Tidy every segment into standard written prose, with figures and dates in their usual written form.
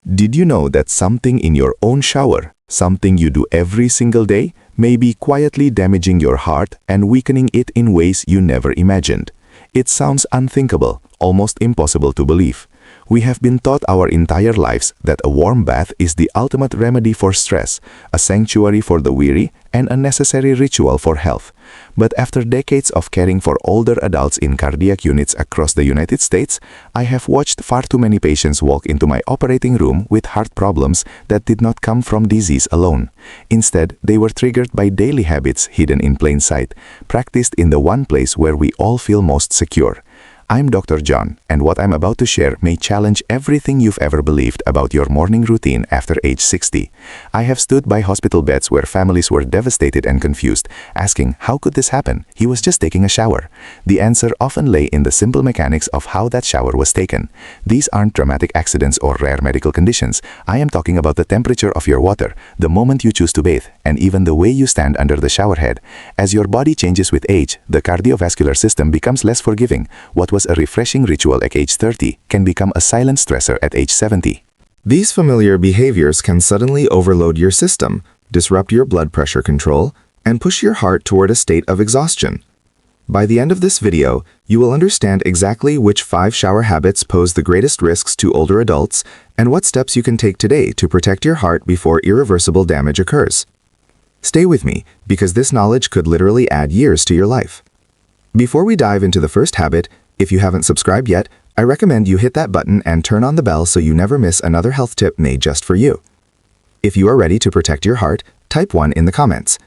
Did you know that something in your own shower, something you do every single day, may be quietly damaging your heart and weakening it in ways you never imagined? It sounds unthinkable, almost impossible to believe. We have been taught our entire lives that a warm bath is the ultimate remedy for stress, a sanctuary for the weary, and a necessary ritual for health. But after decades of caring for older adults in cardiac units across the United States, I have watched far too many patients walk into my operating room with heart problems that did not come from disease alone. Instead, they were triggered by daily habits hidden in plain sight, practiced in the one place where we all feel most secure. I'm Dr. John, and what I'm about to share may challenge everything you've ever believed about your morning routine after age 60. I have stood by hospital beds where families were devastated and confused, asking, how could this happen? He was just taking a shower. The answer often lay in the simple mechanics of how that shower was taken. These aren't dramatic accidents or rare medical conditions. I am talking about the temperature of your water, the moment you choose to bathe, and even the way you stand under the shower head. As your body changes with age, the cardiovascular system becomes less forgiving. What was a refreshing ritual at age 30 can become a silent stressor at age 70. These familiar behaviors can suddenly overload your system, disrupt your blood pressure control, and push your heart toward a state of exhaustion. By the end of this video, you will understand exactly which 5 shower habits pose the greatest risks to older adults and what steps you can take today to protect your heart before irreversible damage occurs. Stay with me, because this knowledge could literally add years to your life. Before we dive into the first habit, if you haven't subscribed yet, I recommend you hit that button and turn on the bell so you never miss another health tip made just for you. If you are ready to protect your heart, type 1 in the comments.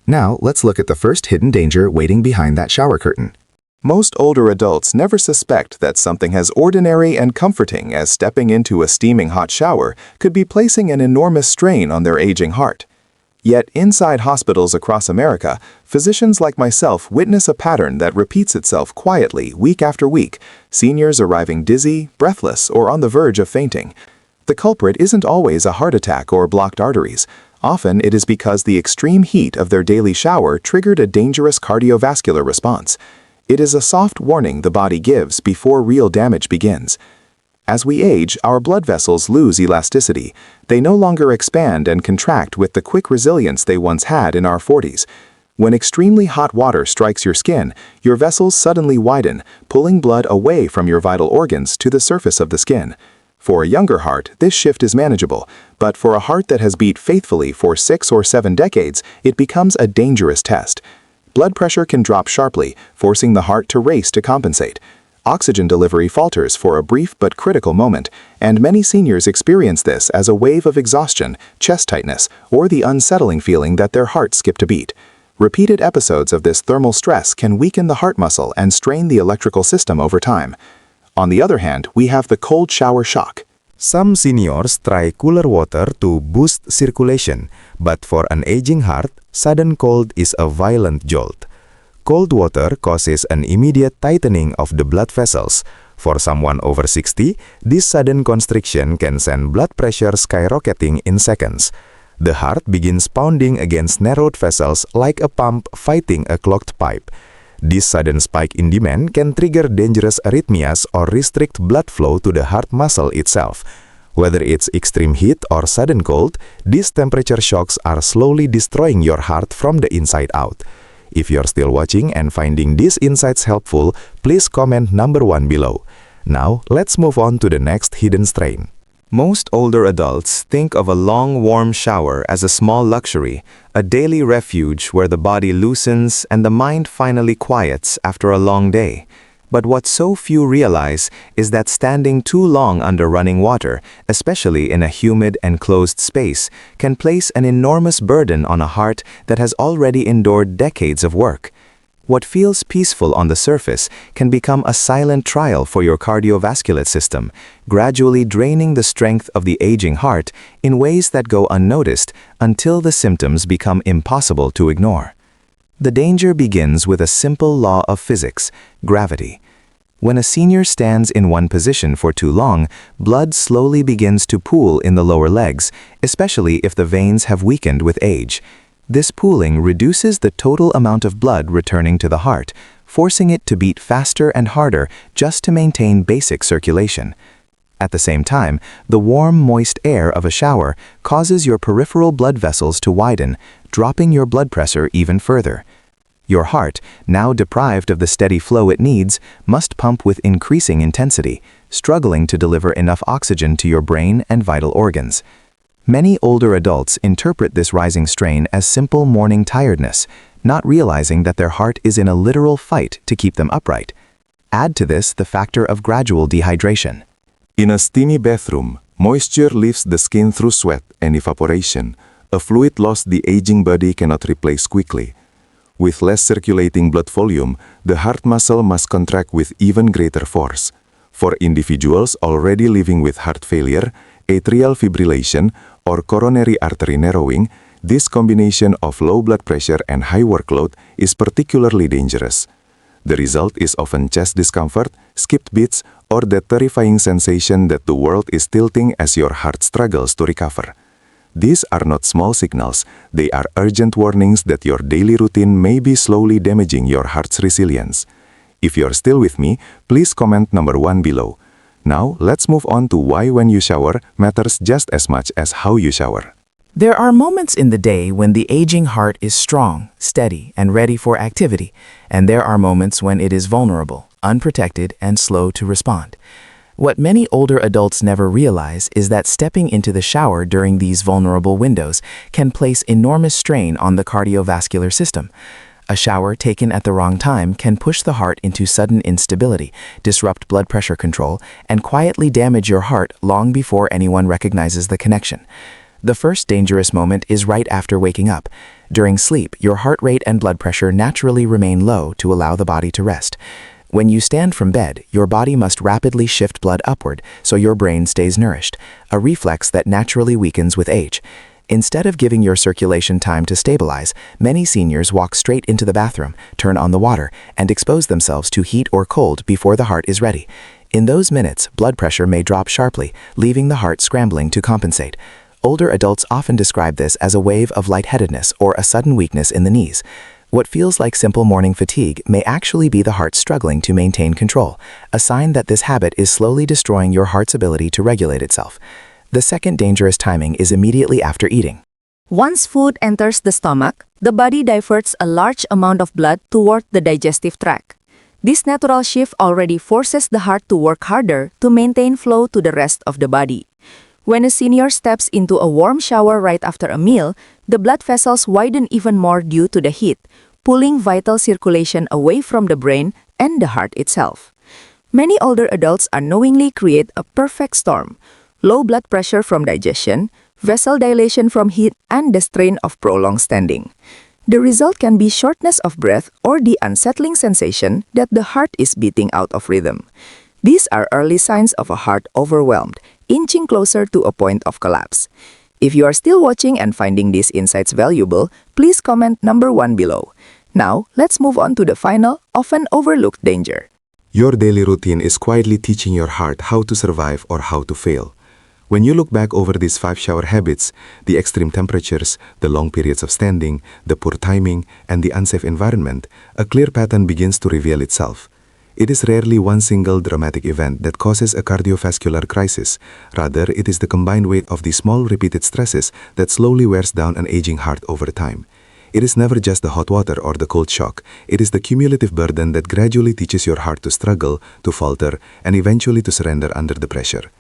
Now, let's look at the first hidden danger waiting behind that shower curtain. Most older adults never suspect that something as ordinary and comforting as stepping into a steaming hot shower could be placing an enormous strain on their aging heart. Yet inside hospitals across America, physicians like myself witness a pattern that repeats itself quietly week after week, seniors arriving dizzy, breathless, or on the verge of fainting. The culprit isn't always a heart attack or blocked arteries. Often it is because the extreme heat of their daily shower triggered a dangerous cardiovascular response. It is a soft warning the body gives before real damage begins. As we age, our blood vessels lose elasticity. They no longer expand and contract with the quick resilience they once had in our 40s. When extremely hot water strikes your skin, your vessels suddenly widen, pulling blood away from your vital organs to the surface of the skin. For a younger heart, this shift is manageable, but for a heart that has beat faithfully for 6 or 7 decades, it becomes a dangerous test. Blood pressure can drop sharply, forcing the heart to race to compensate. Oxygen delivery falters for a brief but critical moment, and many seniors experience this as a wave of exhaustion, chest tightness, or the unsettling feeling that their heart skipped a beat. Repeated episodes of this thermal stress can weaken the heart muscle and strain the electrical system over time. On the other hand, we have the cold shower shock. Some seniors try cooler water to boost circulation, but for an aging heart, sudden cold is a violent jolt. Cold water causes an immediate tightening of the blood vessels. For someone over 60, this sudden constriction can send blood pressure skyrocketing in seconds. The heart begins pounding against narrowed vessels like a pump fighting a clogged pipe. This sudden spike in demand can trigger dangerous arrhythmias or restrict blood flow to the heart muscle itself. Whether it's extreme heat or sudden cold, these temperature shocks are slowly destroying your heart from the inside out. If you're still watching and finding these insights helpful, please comment number 1 below. Now, let's move on to the next hidden strain. Most older adults think of a long warm shower as a small luxury, a daily refuge where the body loosens and the mind finally quiets after a long day. But what so few realize is that standing too long under running water, especially in a humid and closed space, can place an enormous burden on a heart that has already endured decades of work. What feels peaceful on the surface can become a silent trial for your cardiovascular system, gradually draining the strength of the aging heart in ways that go unnoticed until the symptoms become impossible to ignore. The danger begins with a simple law of physics, gravity. When a senior stands in one position for too long, blood slowly begins to pool in the lower legs, especially if the veins have weakened with age. This pooling reduces the total amount of blood returning to the heart, forcing it to beat faster and harder just to maintain basic circulation. At the same time, the warm, moist air of a shower causes your peripheral blood vessels to widen, dropping your blood pressure even further. Your heart, now deprived of the steady flow it needs, must pump with increasing intensity, struggling to deliver enough oxygen to your brain and vital organs. Many older adults interpret this rising strain as simple morning tiredness, not realizing that their heart is in a literal fight to keep them upright. Add to this the factor of gradual dehydration. In a steamy bathroom, moisture leaves the skin through sweat and evaporation, a fluid loss the aging body cannot replace quickly. With less circulating blood volume, the heart muscle must contract with even greater force. For individuals already living with heart failure, atrial fibrillation, or coronary artery narrowing, this combination of low blood pressure and high workload is particularly dangerous. The result is often chest discomfort, skipped beats, or that terrifying sensation that the world is tilting as your heart struggles to recover. These are not small signals, they are urgent warnings that your daily routine may be slowly damaging your heart's resilience. If you're still with me, please comment number 1 below. Now, let's move on to why when you shower matters just as much as how you shower. There are moments in the day when the aging heart is strong, steady, and ready for activity, and there are moments when it is vulnerable, unprotected, and slow to respond. What many older adults never realize is that stepping into the shower during these vulnerable windows can place enormous strain on the cardiovascular system. A shower taken at the wrong time can push the heart into sudden instability, disrupt blood pressure control, and quietly damage your heart long before anyone recognizes the connection. The first dangerous moment is right after waking up. During sleep, your heart rate and blood pressure naturally remain low to allow the body to rest. When you stand from bed, your body must rapidly shift blood upward so your brain stays nourished, a reflex that naturally weakens with age. Instead of giving your circulation time to stabilize, many seniors walk straight into the bathroom, turn on the water, and expose themselves to heat or cold before the heart is ready. In those minutes, blood pressure may drop sharply, leaving the heart scrambling to compensate. Older adults often describe this as a wave of lightheadedness or a sudden weakness in the knees. What feels like simple morning fatigue may actually be the heart struggling to maintain control, a sign that this habit is slowly destroying your heart's ability to regulate itself. The second dangerous timing is immediately after eating. Once food enters the stomach, the body diverts a large amount of blood toward the digestive tract. This natural shift already forces the heart to work harder to maintain flow to the rest of the body. When a senior steps into a warm shower right after a meal, the blood vessels widen even more due to the heat, pulling vital circulation away from the brain and the heart itself. Many older adults unknowingly create a perfect storm: low blood pressure from digestion, vessel dilation from heat, and the strain of prolonged standing. The result can be shortness of breath or the unsettling sensation that the heart is beating out of rhythm. These are early signs of a heart overwhelmed, inching closer to a point of collapse. If you are still watching and finding these insights valuable, please comment number 1 below. Now, let's move on to the final, often overlooked danger. Your daily routine is quietly teaching your heart how to survive or how to fail. When you look back over these 5 shower habits, the extreme temperatures, the long periods of standing, the poor timing, and the unsafe environment, a clear pattern begins to reveal itself. It is rarely one single dramatic event that causes a cardiovascular crisis. Rather, it is the combined weight of the small repeated stresses that slowly wears down an aging heart over time. It is never just the hot water or the cold shock. It is the cumulative burden that gradually teaches your heart to struggle, to falter, and eventually to surrender under the pressure.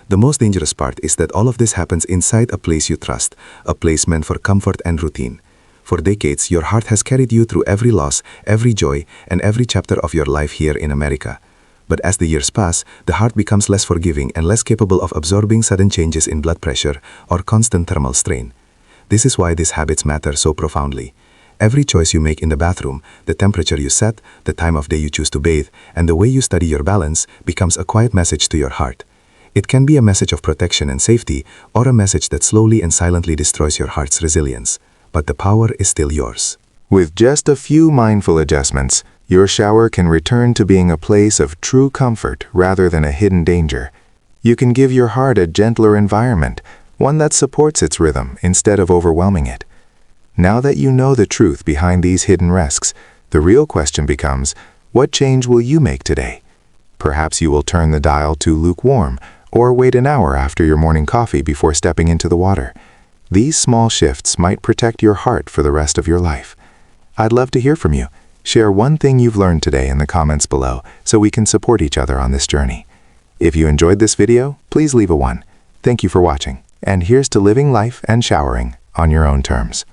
The most dangerous part is that all of this happens inside a place you trust, a place meant for comfort and routine. For decades, your heart has carried you through every loss, every joy, and every chapter of your life here in America. But as the years pass, the heart becomes less forgiving and less capable of absorbing sudden changes in blood pressure or constant thermal strain. This is why these habits matter so profoundly. Every choice you make in the bathroom, the temperature you set, the time of day you choose to bathe, and the way you study your balance becomes a quiet message to your heart. It can be a message of protection and safety, or a message that slowly and silently destroys your heart's resilience. But the power is still yours. With just a few mindful adjustments, your shower can return to being a place of true comfort rather than a hidden danger. You can give your heart a gentler environment, one that supports its rhythm instead of overwhelming it. Now that you know the truth behind these hidden risks, the real question becomes, what change will you make today? Perhaps you will turn the dial to lukewarm, or wait an hour after your morning coffee before stepping into the water. These small shifts might protect your heart for the rest of your life. I'd love to hear from you. Share one thing you've learned today in the comments below so we can support each other on this journey. If you enjoyed this video, please leave a 1. Thank you for watching, and here's to living life and showering on your own terms.